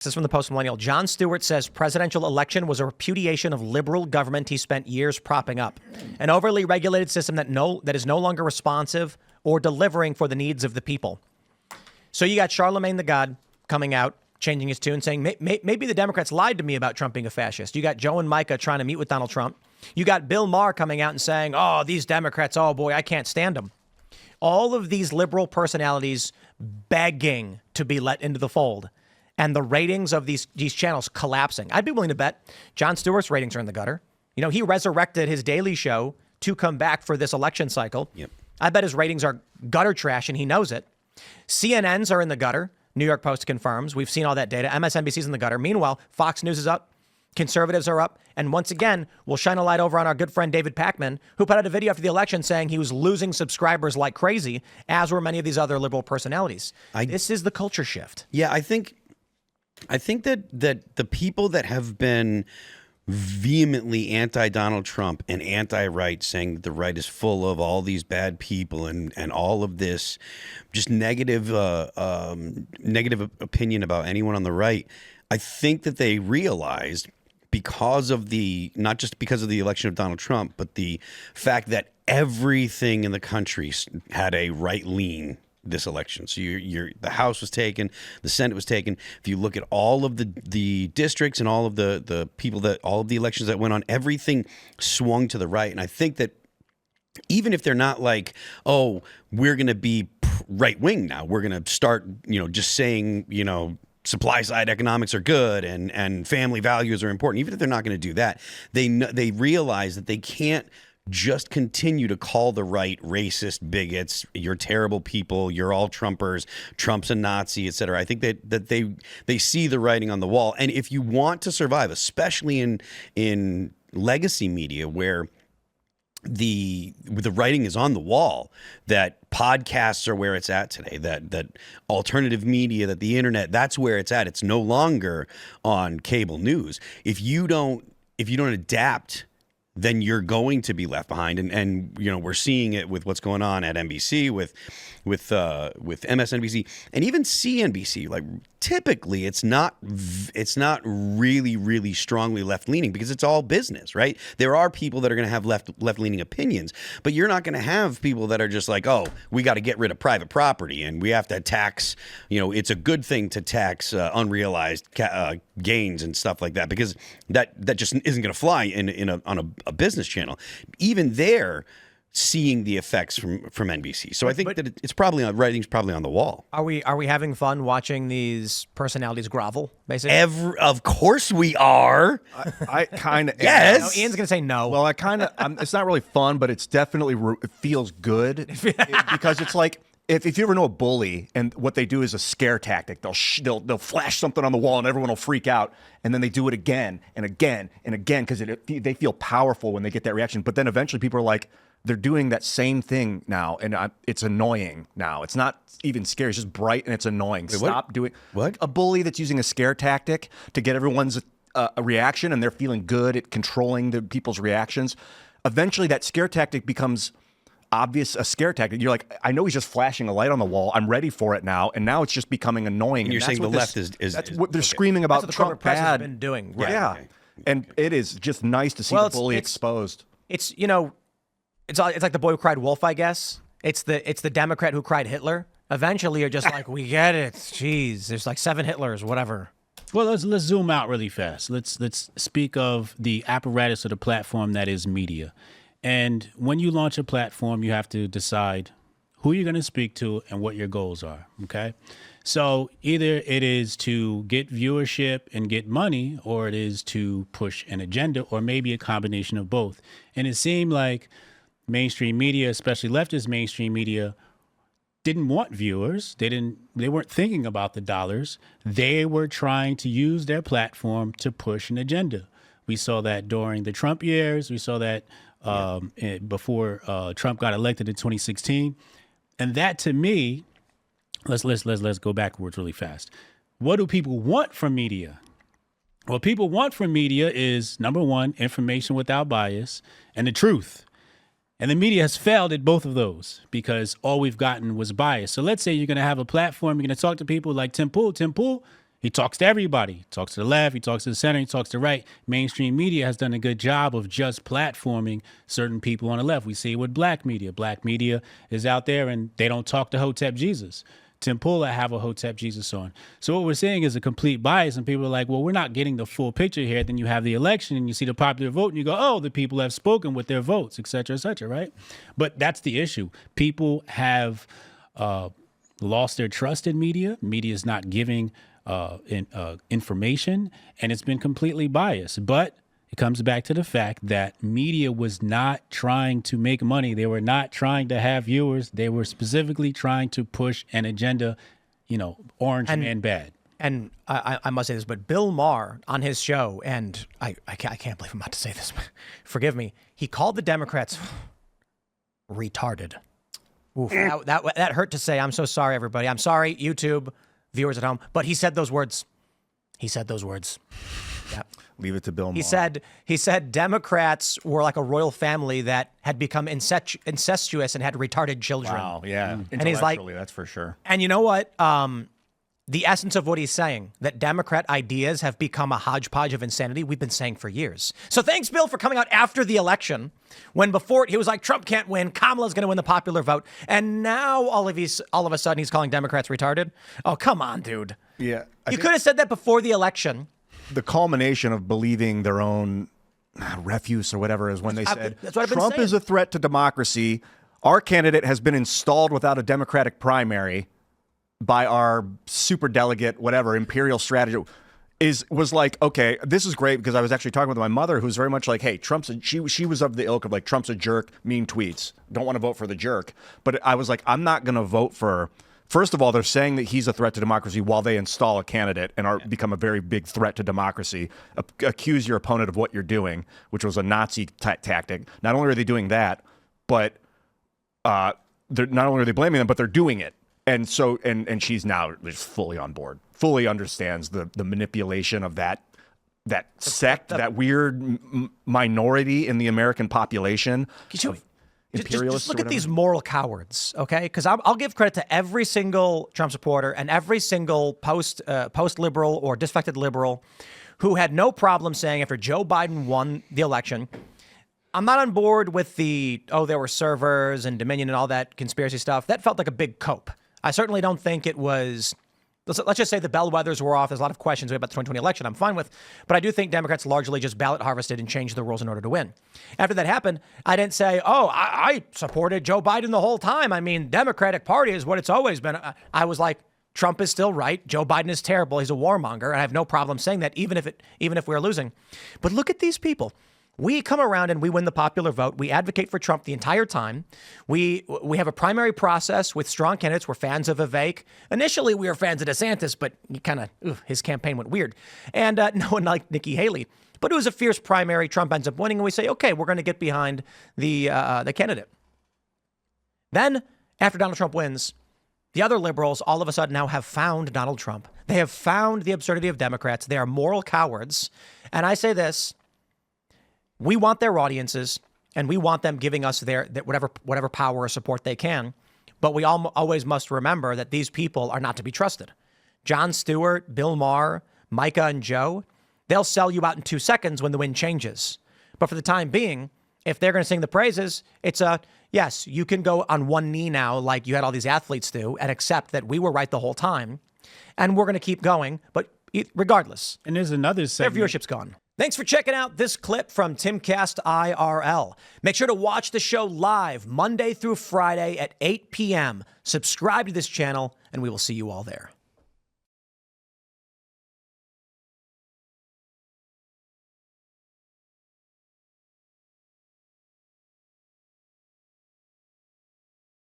This is from the Post-Millennial. John Stewart says presidential election was a repudiation of liberal government he spent years propping up. An overly regulated system that is no longer responsive or delivering for the needs of the people. So you got Charlemagne the God coming out, changing his tune, saying maybe the Democrats lied to me about Trump being a fascist. You got Joe and Micah trying to meet with Donald Trump. You got Bill Maher coming out and saying, oh, these Democrats, oh boy, I can't stand them. All of these liberal personalities begging to be let into the fold. And the ratings of these channels collapsing. I'd be willing to bet Jon Stewart's ratings are in the gutter. You know, he resurrected his Daily Show to come back for this election cycle. Yep. I bet his ratings are gutter trash, and he knows it. CNN's are in the gutter. New York Post confirms. We've seen all that data. MSNBC's in the gutter. Meanwhile, Fox News is up. Conservatives are up. And once again, we'll shine a light over on our good friend David Pakman, who put out a video after the election saying he was losing subscribers like crazy, as were many of these other liberal personalities. This is the culture shift. Yeah, I think that the people that have been vehemently anti-Donald Trump and anti-right, saying that the right is full of all these bad people and all of this just negative opinion about anyone on the right, I think that they realized, because of not just because of the election of Donald Trump, but the fact that everything in the country had a right lean this election. So the House was taken, the Senate was taken. If you look at all of the districts and all of the people all of the elections that went on, everything swung to the right. And I think that even if they're not like, oh, we're going to be right wing now, we're going to start, just saying, supply side economics are good and family values are important. Even if they're not going to do that, they realize that they can't just continue to call the right racist, bigots, you're terrible people, you're all Trumpers, Trump's a Nazi, etc. I think that they see the writing on the wall. And if you want to survive, especially in legacy media where the writing is on the wall, that podcasts are where it's at today, that alternative media, that the internet, that's where it's at. It's no longer on cable news. If you don't adapt, then you're going to be left behind. And we're seeing it with what's going on at NBC, with MSNBC, and even CNBC. Like, typically it's not really, really strongly left-leaning because it's all business, right? There are people that are going to have left-leaning opinions, but you're not going to have people that are just like, oh, we got to get rid of private property and we have to tax, it's a good thing to tax unrealized gains and stuff like that, because that just isn't going to fly on a business channel. Even there, seeing the effects from NBC. So I think that it's probably writing's probably on the wall. Are we having fun watching these personalities grovel, basically? Of course we are. I kind of yes. No, Ian's gonna say no. Well, I kind of. It's not really fun, but it's definitely it feels good because it's like. If you ever know a bully and what they do is a scare tactic, they'll flash something on the wall and everyone will freak out, and then they do it again and again and again because they feel powerful when they get that reaction. But then eventually people are like, they're doing that same thing now, and it's annoying now. It's not even scary; it's just bright and it's annoying. Wait, Stop doing what? A bully that's using a scare tactic to get everyone's a reaction, and they're feeling good at controlling the people's reactions. Eventually, that scare tactic becomes obvious, a scare tactic. You're like, I know he's just flashing a light on the wall. I'm ready for it now, and now it's just becoming annoying. And you're saying the left is that's what they're screaming about. That's what the Trump corporate press has bad. been doing. Right. Yeah, okay. And it is just nice to see the bully exposed. It's it's like the boy who cried wolf, I guess. It's the Democrat who cried Hitler. Eventually, you're just like, we get it. Jeez, there's like 7 Hitlers, whatever. Well, let's zoom out really fast. Let's speak of the apparatus or the platform that is media. And when you launch a platform, you have to decide who you're going to speak to and what your goals are. Okay. So either it is to get viewership and get money, or it is to push an agenda, or maybe a combination of both. And it seemed like mainstream media, especially leftist mainstream media, didn't want viewers. They weren't thinking about the dollars. They were trying to use their platform to push an agenda. We saw that during the Trump years. We saw that before Trump got elected in 2016. And that, to me, let's go backwards really fast. What do people want from media? What people want from media is, number one, information without bias and the truth. And the media has failed at both of those because all we've gotten was bias. So let's say you're going to have a platform, you're going to talk to people like Tim Pool. Tim Pool He talks to everybody. He talks to the left, he talks to the center, he talks to the right. Mainstream media has done a good job of just platforming certain people on the left. We see it with black media. Black media is out there and they don't talk to Hotep Jesus. Tim Pool have a Hotep Jesus on. So what we're seeing is a complete bias, and people are like, well, we're not getting the full picture here. Then you have the election and you see the popular vote and you go, oh, the people have spoken with their votes, et cetera, right? But that's the issue. People have lost their trust in media. Media is not giving information, and it's been completely biased. But it comes back to the fact that media was not trying to make money. They were not trying to have viewers. They were specifically trying to push an agenda, orange man bad. And I must say this, but Bill Maher on his show, and I can't believe I'm about to say this, forgive me, he called the Democrats retarded. Oof, that hurt to say. I'm so sorry, everybody. I'm sorry, YouTube viewers at home. But he said those words. Yeah. Leave it to Bill Maher. He said Democrats were like a royal family that had become incestuous and had retarded children. Wow, yeah. And he's like, that's for sure. And you know what? The essence of what he's saying, that Democrat ideas have become a hodgepodge of insanity, we've been saying for years. So thanks, Bill, for coming out after the election, when before he was like, Trump can't win, Kamala's going to win the popular vote. And now all of a sudden he's calling Democrats retarded. Oh, come on, dude. Yeah. You could have said that before the election. The culmination of believing their own refuse or whatever is when they said, that's what I've been Trump saying. is a threat to democracy. Our candidate has been installed without a Democratic primary by our super delegate, whatever, imperial strategy. Was like, okay, this is great, because I was actually talking with my mother, who's very much like, hey, she was of the ilk of like, Trump's a jerk, mean tweets, don't want to vote for the jerk. But I was like, I'm not going to vote for. First of all, they're saying that he's a threat to democracy while they install a candidate and become a very big threat to democracy. Accuse your opponent of what you're doing, which was a Nazi tactic. Not only are they doing that, but they're not only are they blaming them, but they're doing it. And so, and she's now just fully on board, fully understands the manipulation of that sect, that weird minority in the American population. Just look at these moral cowards, okay? Because I'll give credit to every single Trump supporter and every single post-liberal or disaffected liberal who had no problem saying after Joe Biden won the election, I'm not on board with there were servers and Dominion and all that conspiracy stuff. That felt like a big cope. I certainly don't think it was. Let's just say the bellwethers were off. There's a lot of questions about the 2020 election I'm fine with. But I do think Democrats largely just ballot harvested and changed the rules in order to win. After that happened, I didn't say, I supported Joe Biden the whole time. I mean, Democratic Party is what it's always been. I was like, Trump is still right. Joe Biden is terrible. He's a warmonger. And I have no problem saying that, even if we're losing. But look at these people. We come around and we win the popular vote. We advocate for Trump the entire time. We have a primary process with strong candidates. We're fans of Vivek. Initially, we were fans of DeSantis, but his campaign went weird. And no one liked Nikki Haley. But it was a fierce primary. Trump ends up winning, and we say, okay, we're going to get behind the candidate. Then, after Donald Trump wins, the other liberals all of a sudden now have found Donald Trump. They have found the absurdity of Democrats. They are moral cowards. And I say this. We want their audiences, and we want them giving us their whatever power or support they can. But we always must remember that these people are not to be trusted. Jon Stewart, Bill Maher, Micah, and Joe, they'll sell you out in 2 seconds when the wind changes. But for the time being, if they're going to sing the praises, it's yes, you can go on one knee now like you had all these athletes do and accept that we were right the whole time. And we're going to keep going. But regardless. And there's another segment. Their viewership's gone. Thanks for checking out this clip from Timcast IRL. Make sure to watch the show live Monday through Friday at 8 p.m. Subscribe to this channel, and we will see you all there.